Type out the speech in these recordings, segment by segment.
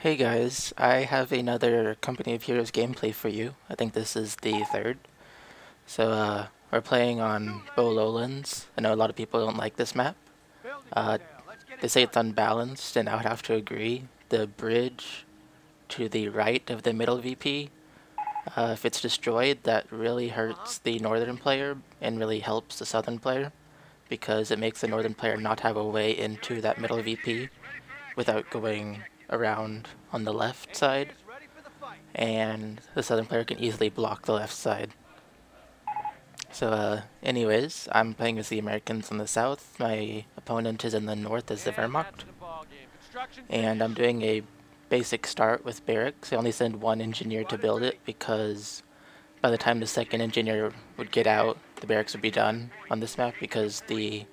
Hey guys, I have another Company of Heroes gameplay for you. I think this is the third. We're playing on Bow Lowlands. I know a lot of people don't like this map. They say it's unbalanced, and I would have to agree. The bridge to the right of the middle VP, if it's destroyed, that really hurts the northern player and really helps the southern player, because it makes the northern player not have a way into that middle VP without going around on the left side, and the southern player can easily block the left side. Anyways, I'm playing as the Americans in the south. My opponent is in the north as the Wehrmacht, and I'm doing a basic start with barracks. I only send one engineer to build it because by the time the second engineer would get out, the barracks would be done on this map because the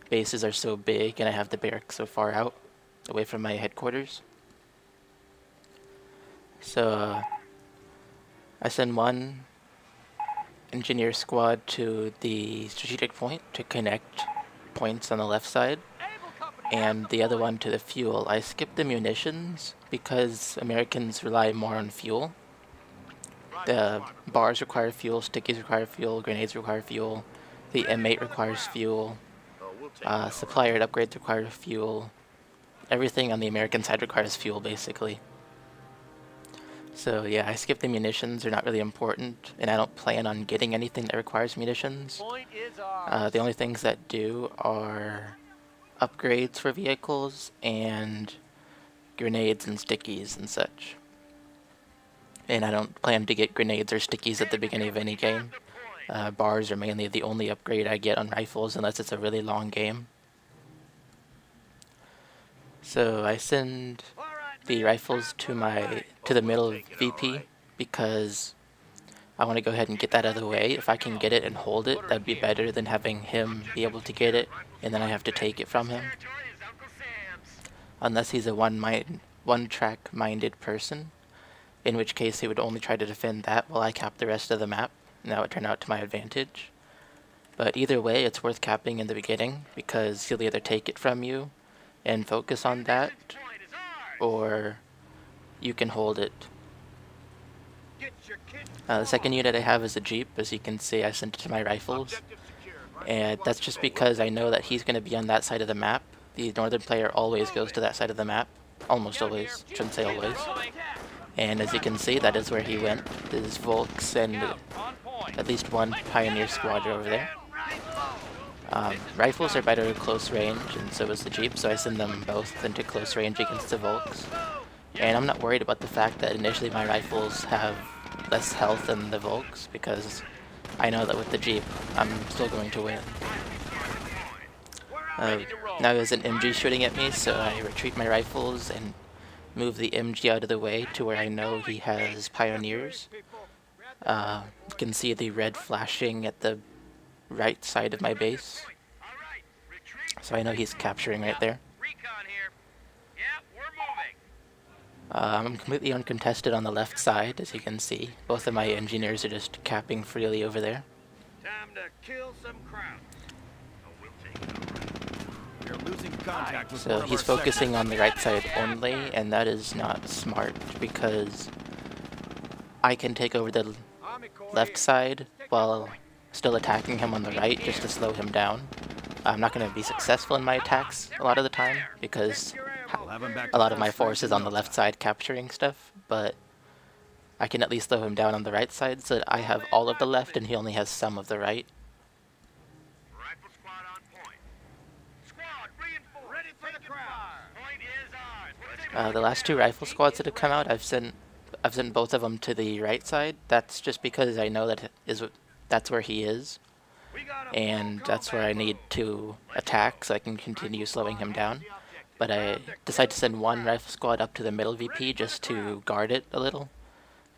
bases are so big and I have the barracks so far out away from my headquarters. I send one engineer squad to the strategic point to connect points on the left side, and the other one to the fuel. I skipped the munitions because Americans rely more on fuel. The bars require fuel, stickies require fuel, grenades require fuel, the M8 requires fuel, supplier upgrades require fuel. Everything on the American side requires fuel, basically. So yeah, I skipped the munitions. They're not really important, and I don't plan on getting anything that requires munitions. The only things that do are upgrades for vehicles and grenades and stickies and such. And I don't plan to get grenades or stickies at the beginning of any game. Bars are mainly the only upgrade I get on rifles unless it's a really long game. So I send the rifles to the middle VP because I want to go ahead and get that out of the way. If I can get it and hold it, that'd be better than having him be able to get it and then I have to take it from him. Unless he's a one-track minded person, in which case he would only try to defend that while I cap the rest of the map, and that would turn out to my advantage. But either way, it's worth capping in the beginning because he'll either take it from you and focus on that, or you can hold it. The second unit I have is a Jeep. As you can see, I sent it to my rifles, and that's just because I know that he's going to be on that side of the map. The northern player always goes to that side of the map. Almost always. Shouldn't say always. And as you can see, that is where he went. There's Volks and at least one Pioneer squad over there. Rifles are better at close range, and so is the Jeep, so I send them both into close range against the Volks. And I'm not worried about the fact that initially my rifles have less health than the Volks, because I know that with the Jeep, I'm still going to win. Now there's an MG shooting at me, so I retreat my rifles and move the MG out of the way to where I know he has Pioneers. You can see the red flashing at the right side of my base, so I know he's capturing right there. I'm completely uncontested on the left side, as you can see. Both of my engineers are just capping freely over there. Time to kill some crowd. So he's focusing on the right side only, and that is not smart because I can take over the left side while still attacking him on the right just to slow him down. I'm not going to be successful in my attacks a lot of the time because a lot of my force is on the left side capturing stuff, but I can at least slow him down on the right side so that I have all of the left and he only has some of the right. The last two rifle squads that have come out, I've sent both of them to the right side. That's just because I know that's where he is, and that's where I need to attack so I can continue slowing him down. But I decided to send one rifle squad up to the middle VP just to guard it a little,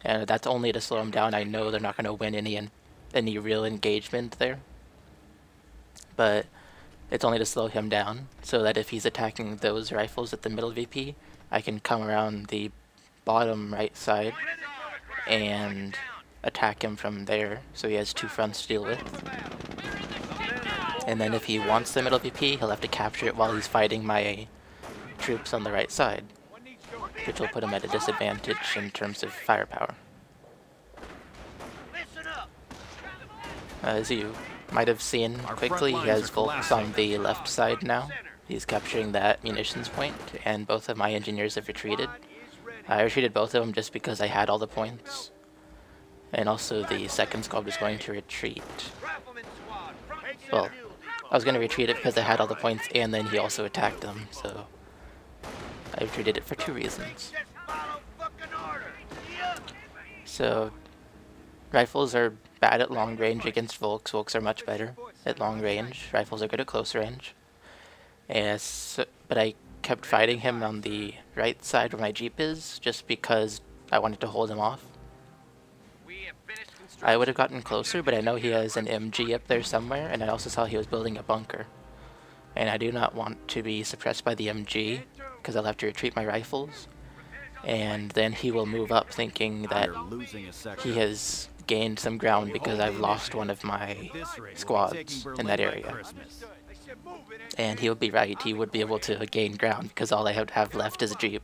and that's only to slow him down. I know they're not going to win any real engagement there, but it's only to slow him down so that if he's attacking those rifles at the middle VP, I can come around the bottom right side and attack him from there, so he has two fronts to deal with. And then if he wants the middle VP, he'll have to capture it while he's fighting my troops on the right side. which will put him at a disadvantage in terms of firepower. As you might have seen quickly, he has Volks on the left side now. He's capturing that munitions point, and both of my engineers have retreated. I retreated both of them just because I had all the points. And also the second squad was going to retreat. Well, I was going to retreat it because I had all the points, and then he also attacked them, so I retreated it for 2 reasons. So, rifles are bad at long range against Volks. Volks are much better at long range. Rifles are good at close range. And so, but I kept fighting him on the right side where my Jeep is, just because I wanted to hold him off. I would have gotten closer, but I know he has an MG up there somewhere, and I also saw he was building a bunker. And I do not want to be suppressed by the MG, because I'll have to retreat my rifles. And then he will move up thinking that he has gained some ground because I've lost one of my squads in that area. And he would be right, he would be able to gain ground because all I have left is a Jeep.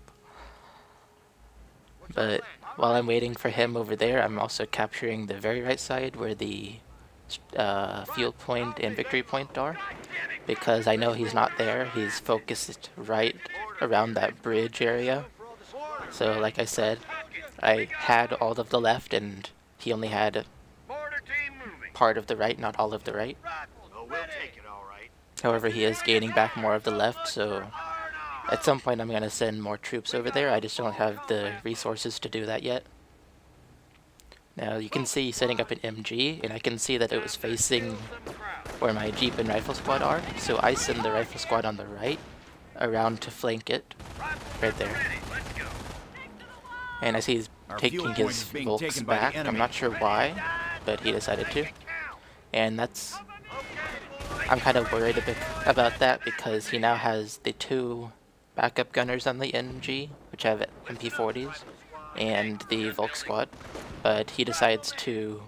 But while I'm waiting for him over there, I'm also capturing the very right side where the field point and victory point are, because I know he's not there. He's focused right around that bridge area. So like I said, I had all of the left and he only had part of the right, not all of the right. However, he is gaining back more of the left, so at some point I'm going to send more troops over there. I just don't have the resources to do that yet. Now you can see setting up an MG, and I can see that it was facing where my Jeep and rifle squad are, so I send the rifle squad on the right around to flank it, right there. And I see he's taking his Volks back. I'm not sure why, but he decided to. And that's... I'm kind of worried a bit about that because he now has the 2 backup gunners on the MG, which have MP40s, and the Volk squad. But he decides to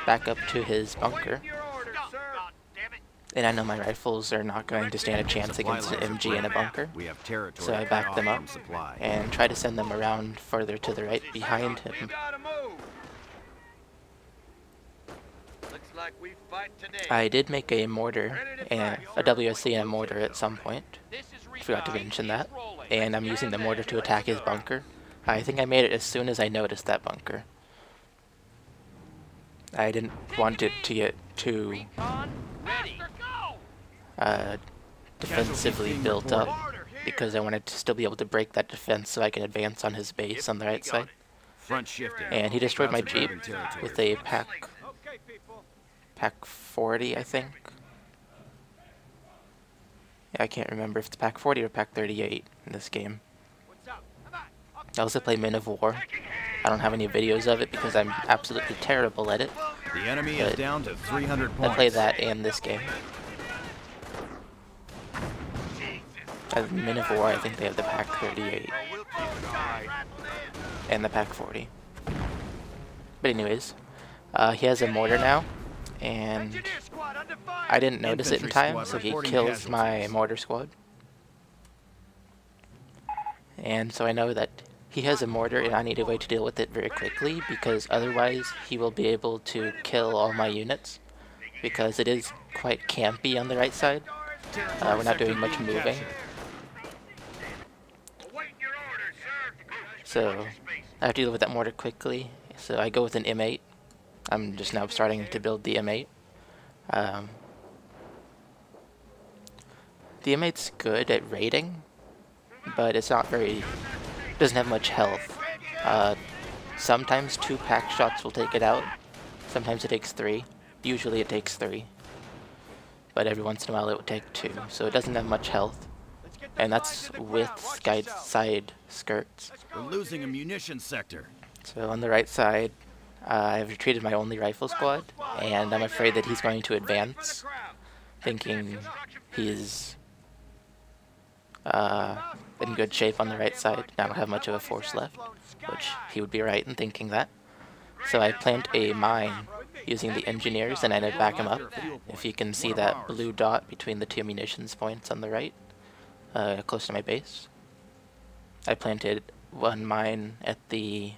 back up to his bunker. And I know my rifles are not going to stand a chance against an MG in a bunker, so I back them up and try to send them around further to the right behind him. I did make a mortar, and a WSC and a mortar at some point. Forgot to mention that. And I'm using the mortar to attack his bunker. I think I made it as soon as I noticed that bunker. I didn't want it to get too defensively built up, because I wanted to still be able to break that defense so I can advance on his base on the right side. And he destroyed my Jeep with a Pack 40, I think. Yeah, I can't remember if it's Pack 40 or Pack 38 in this game. I also play Men of War. I don't have any videos of it because I'm absolutely terrible at it. The enemy is down to 300 points. I play that and this game. As Men of War, I think they have the Pack 38 and the Pack 40. But anyways, he has a mortar now, and I didn't notice it in time, so he kills my mortar squad. And so I know that he has a mortar and I need a way to deal with it very quickly, because otherwise he will be able to kill all my units, because it is quite campy on the right side. We're not doing much moving. So I have to deal with that mortar quickly, so I go with an M8. I'm just now starting to build the M8. The M8's good at raiding, but it's not very... doesn't have much health. Sometimes 2 pack shots will take it out. Sometimes it takes 3. Usually it takes 3. But every once in a while it will take 2. So it doesn't have much health. And that's with side skirts. We're losing a munition sector. So on the right side, I've retreated my only rifle squad, and I'm afraid that he's going to advance, thinking he's in good shape on the right side. I don't have much of a force left, which he would be right in thinking that. So I plant a mine using the engineers, and I back him up. If you can see that blue dot between the 2 munitions points on the right, close to my base. I planted one mine at the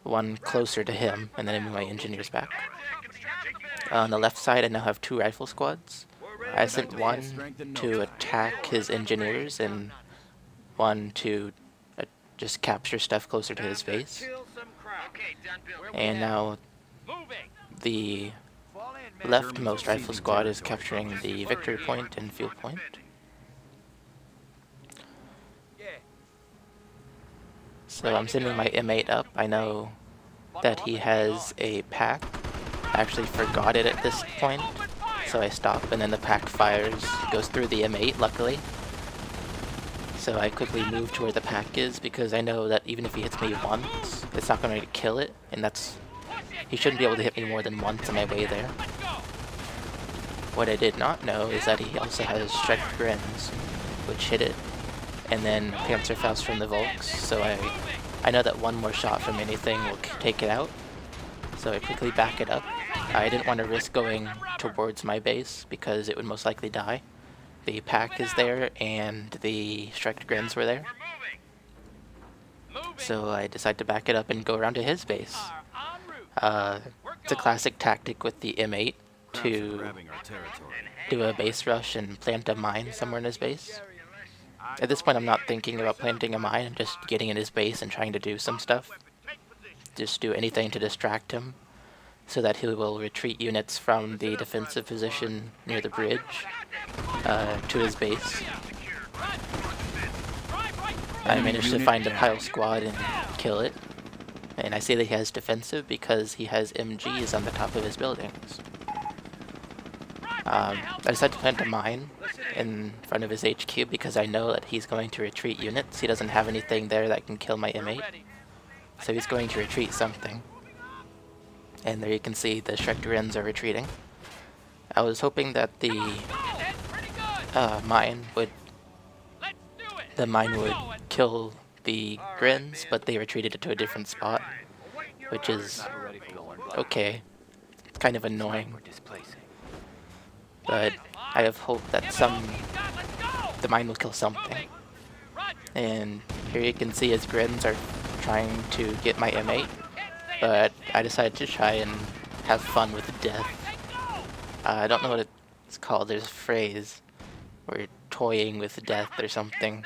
one closer to him, and then I moved my engineers back. On the left side, I now have 2 rifle squads. I sent one to attack his engineers and one to just capture stuff closer to his base. And now the leftmost rifle squad is capturing the victory point and fuel point. So I'm sending my M8 up. I know that he has a pack. I actually forgot it at this point, so I stop, and then the pack fires, goes through the M8, luckily. So I quickly move to where the pack is, because I know that even if he hits me once, it's not going to kill it, and he shouldn't be able to hit me more than once on my way there. What I did not know is that he also has strike grins, which hit it, and then Panzerfaust from the Volks, so I know that one more shot from anything will take it out, so I quickly back it up. I didn't want to risk going towards my base because it would most likely die. The pack is there and the strike grins were there, so I decided to back it up and go around to his base. It's a classic tactic with the M8 to do a base rush and plant a mine somewhere in his base. At this point I'm not thinking about planting a mine, I'm just getting in his base and trying to do some stuff. Just do anything to distract him, so that he will retreat units from the defensive position near the bridge to his base. I managed to find a pile squad and kill it, and I see that he has defensive because he has MGs on the top of his buildings. I decided to plant a mine in front of his HQ because I know that he's going to retreat units. He doesn't have anything there that can kill my M8, so he's going to retreat something. And there you can see the strike grins are retreating. I was hoping that the mine would kill the grins, but they retreated it to a different spot, which is okay. It's kind of annoying, but I have hope that the mine will kill something. And here you can see his grins are trying to get my M8, but I decided to try and have fun with death. I don't know what it's called. There's a phrase where you're toying with death or something,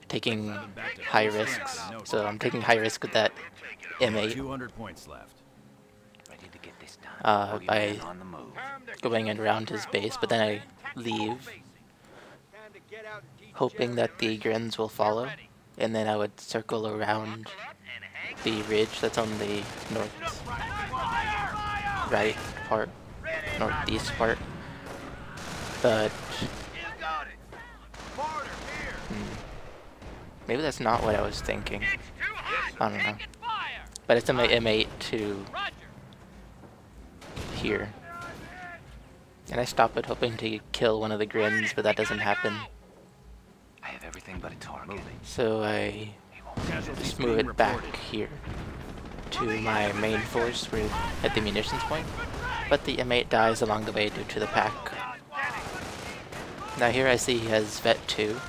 taking high risks. So I'm taking high risk with that M8 by going around his base, but then I leave, hoping that the grins will follow, and then I would circle around the ridge that's on the northeast part, but maybe that's not what I was thinking. I don't know. But I sent my M8 to here, and I stop it hoping to kill one of the grins, but that doesn't happen. I have everything but a target. So I just move it back here to my main force at the munitions point, but the M8 dies along the way due to the pack. Now here I see he has Vet 2.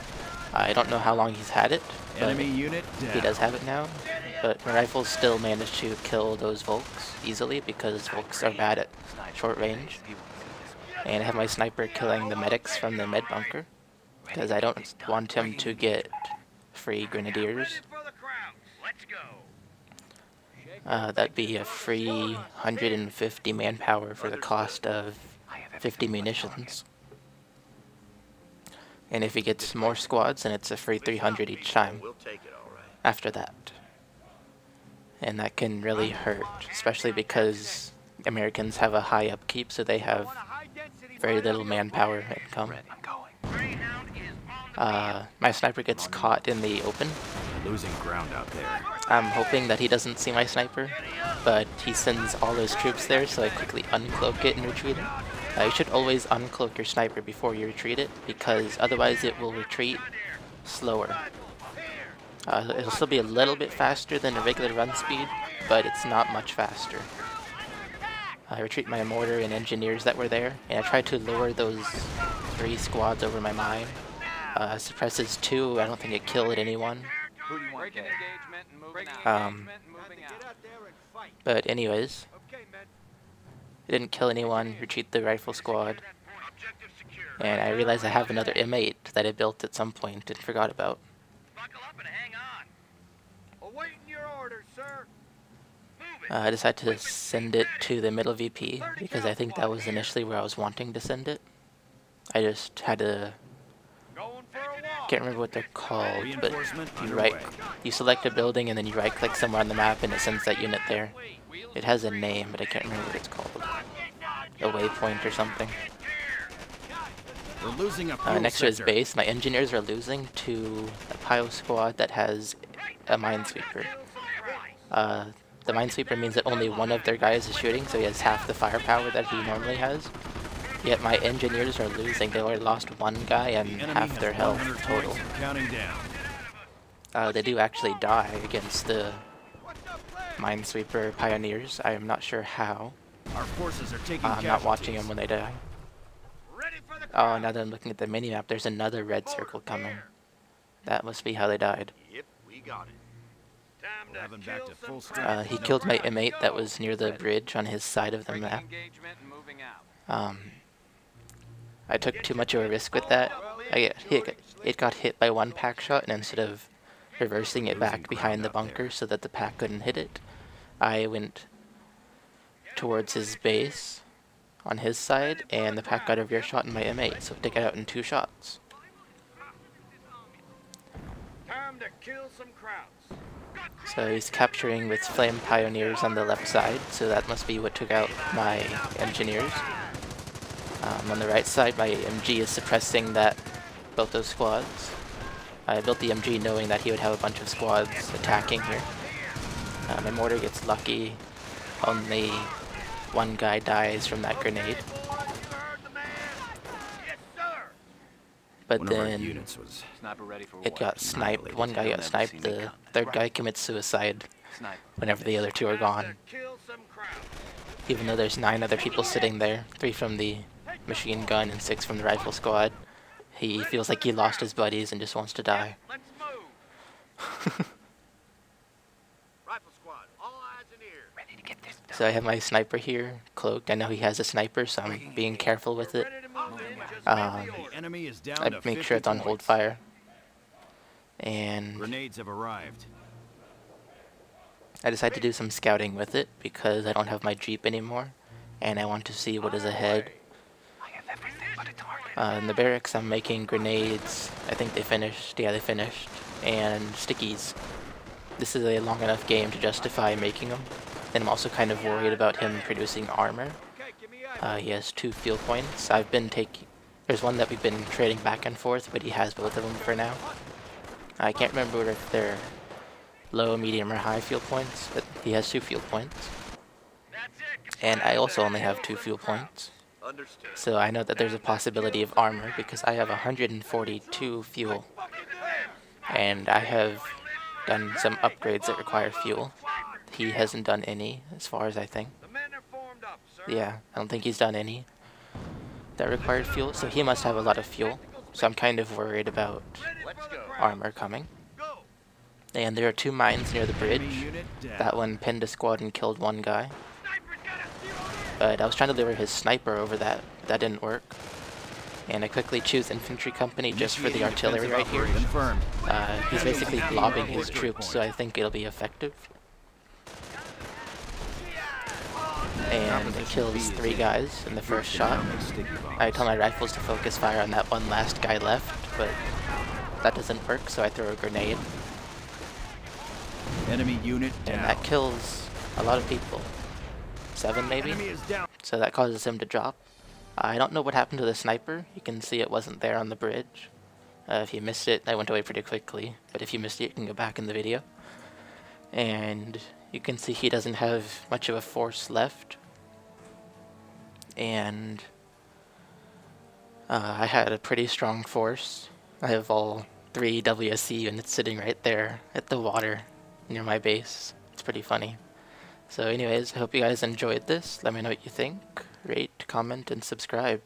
I don't know how long he's had it, but he does have it now. But my rifles still manage to kill those Volks easily because Volks are bad at short range. And I have my sniper killing the medics from the med bunker because I don't want him to get free grenadiers. That'd be a free 150 manpower for the cost of 50 munitions. And if he gets more squads, then it's a free 300 each time after that. And that can really hurt, especially because Americans have a high upkeep, so they have very little manpower income. My sniper gets caught in the open. Losing ground out there. I'm hoping that he doesn't see my sniper, but he sends all his troops there, so I quickly uncloak it and retreat it. You should always uncloak your sniper before you retreat it, because otherwise it will retreat slower. It'll still be a little bit faster than a regular run speed, but it's not much faster. I retreat my mortar and engineers that were there, and I tried to lure those 3 squads over my mine, Suppresses 2, I don't think it killed anyone. Who do you want Breaking dead? engagement and moving out. Moving out. But anyways, it didn't kill anyone, retreat the rifle squad, and I realized I have another M8 that I built at some point and forgot about. Buckle up and hang on. Awaiting your orders, sir. Move it. I decided to send it to the middle VP because I think that was initially where I was wanting to send it. I just had to, Going for a walk. can't remember what they're called, but Reinforcement you select a building and then you right click somewhere on the map and it sends that unit there. It has a name, but I can't remember what it's called. A waypoint or something. We're losing a fuel Next to his sector. base, my engineers are losing to a PIO squad that has a minesweeper. The minesweeper means that only one of their guys is shooting, so he has half the firepower that he normally has. Yet my engineers are losing. They already lost one guy and The enemy half has their health 100 total. points and counting down. They do actually die against the minesweeper pioneers. I am not sure how. Our forces are taking I'm not watching them when they die. Ready for the Oh, now that I'm looking at the minimap, there's another red circle coming. That must be how they died. Yep, we got it. Time We're having to back kill to some full crowds. strength. He killed my M8 that was near the bridge on his side of the Breaking map. engagement and moving out. I took too much of a risk with that. It got hit by one pack shot, and instead of reversing it back behind the bunker so that the pack couldn't hit it, I went towards his base on his side, and the pack got a rear shot in my M8, so it took it out in 2 shots. Time to kill some crowds. So he's capturing with flame pioneers on the left side, so that must be what took out my engineers. On the right side, my MG is suppressing both those squads. I built the MG knowing that he would have a bunch of squads attacking here. My mortar gets lucky. Only one guy dies from that grenade. But One of our then units was Sniper ready for it war. got sniped. One guy got sniped. The third guy commits suicide Snipe. whenever the other 2 are gone. Kill some crowds. Even though there's 9 other people sitting there, 3 from the machine gun and 6 from the rifle squad, he feels like he lost his buddies and just wants to die. Let's move. Rifle squad, all eyes and ears. Ready to get this done. So I have my sniper here, cloaked. I know he has a sniper, so I'm being careful with it. Ready to move in. Just Um, give the the order. enemy is down I to make 50 sure it's on hold points. fire. And Grenades have arrived. I decided to do some scouting with it because I don't have my Jeep anymore, and I want to see what is ahead. I have everything but a target. In the barracks, I'm making grenades. I think they finished. Yeah, they finished. And stickies. This is a long enough game to justify making them. And I'm also kind of worried about him producing armor. Okay, give me eyes. He has 2 fuel points. I've been taking... There's one that we've been trading back and forth, but he has both of them for now. I can't remember if they're low, medium, or high fuel points, but he has 2 fuel points. That's it. And I also only have 2 fuel points. Understood. So I know that there's a possibility of armor because I have 142 fuel. And I have done some upgrades that require fuel. He hasn't done any, as far as I think. The men are formed up, sir. Yeah, I don't think he's done any that required fuel, so he must have a lot of fuel. So I'm kind of worried about Let's go. armor coming. Go. And there are 2 mines near the Enemy bridge. unit down. That one pinned a squad and killed 1 guy. Sniper's got a zero in. But I was trying to lure his sniper over that. That didn't work. And I quickly choose infantry company just for the Initiating artillery right defensive here. operation. Confirmed. He's basically blobbing his troops, so I think it'll be effective. And it kills 3 guys in the first shot. I tell my rifles to focus fire on that one last guy left, but that doesn't work, so I throw a grenade. Enemy unit And down. that kills a lot of people. 7 maybe? Enemy is down. So that causes him to drop. I don't know what happened to the sniper. You can see it wasn't there on the bridge. If you missed it, I went away pretty quickly. But if you missed it, you can go back in the video. And you can see he doesn't have much of a force left. And I had a pretty strong force. I have all 3 WSC units sitting right there at the water near my base. It's pretty funny. So anyways, I hope you guys enjoyed this. Let me know what you think. Rate, comment, and subscribe.